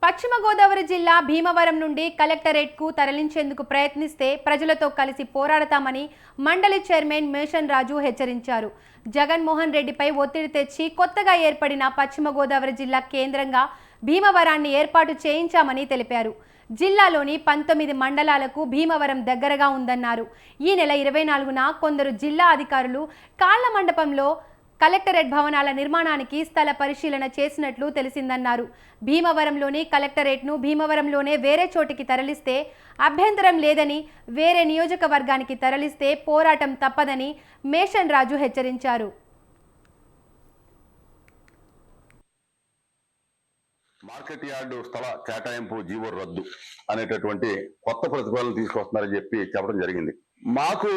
పశ్చిమ గోదావరి జిల్లా భీమవరం నుండి కలెక్టరేట్కు తరలించేందుకు ప్రయత్నిస్తే ప్రజలతో కలిసి పోరాడతామని మండలి చైర్మన్ మేషన్ రాజు హెచ్చరించారు. జగన్మోహన్ రెడ్డిపై ఒత్తిడి తెచ్చి కొత్తగా ఏర్పడిన పశ్చిమ గోదావరి జిల్లా కేంద్రంగా భీమవరాన్ని ఏర్పాటు చేయించామని తెలిపారు. జిల్లాలోని 19 మండలాలకు భీమవరం దగ్గరగా ఉందన్నారు. ఈ నెల 24న కొందరు జిల్లా అధికారులు కాళ్ల మండపంలో కలెక్టరేట్ భవనాల నిర్మాణానికి స్థల పరిశీలన చేసినట్లు తెలిసిందన్నారు. భీమవరంలోని కలెక్టరేట్ను భీమవరంలోనే వేరే చోటికి తరలిస్తే అభ్యంతరం లేదని, వేరే నియోజకవర్గానికి తరలిస్తే పోరాటం తప్పదని మేషన్ రాజు హెచ్చరించారు. మార్కెట్ యార్డు స్థల కేటాయింపు జీవో రద్దు అనేటటువంటి కొత్త ప్రతిపాదనలు తీసుకొస్తున్నారని చెప్పడం జరిగింది. మాకు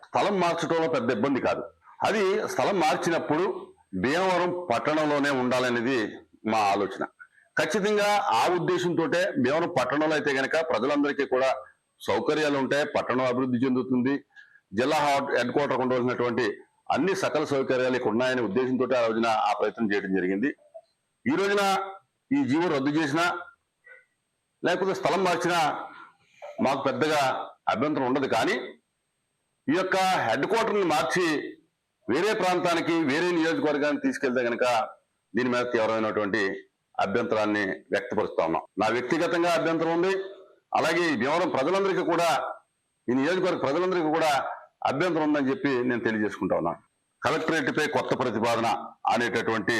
స్థలం మార్చడంలో పెద్ద ఇబ్బంది కాదు. అది స్థలం మార్చినప్పుడు భీమవరం పట్టణంలోనే ఉండాలనేది మా ఆలోచన. ఖచ్చితంగా ఆ ఉద్దేశంతో భీమవరం పట్టణంలో అయితే కనుక ప్రజలందరికీ కూడా సౌకర్యాలు ఉంటాయి, పట్టణం అభివృద్ధి చెందుతుంది, జిల్లా హెడ్ క్వార్టర్ ఉండవలసినటువంటి అన్ని సకల సౌకర్యాలు ఇక్కడ ఉన్నాయనే ఉద్దేశంతో ఆ రోజున ఆ ప్రయత్నం చేయడం జరిగింది. ఈ రోజున ఈ జీవో రద్దు చేసినా లేకపోతే స్థలం మార్చినా మాకు పెద్దగా అభ్యంతరం ఉండదు. కానీ ఈ యొక్క హెడ్ క్వార్టర్ని మార్చి వేరే ప్రాంతానికి, వేరే నియోజకవర్గానికి తీసుకెళ్తే కనుక దీని మీద తీవ్రమైనటువంటి అభ్యంతరాన్ని వ్యక్తపరుస్తా ఉన్నాం. నా వ్యక్తిగతంగా అభ్యంతరం ఉంది. అలాగే ఈ భీమవరం ప్రజలందరికీ కూడా, ఈ నియోజకవర్గ ప్రజలందరికీ కూడా అభ్యంతరం ఉందని చెప్పి నేను తెలియజేసుకుంటా ఉన్నాను. కలెక్టరేట్ పై కొత్త ప్రతిపాదన అనేటటువంటి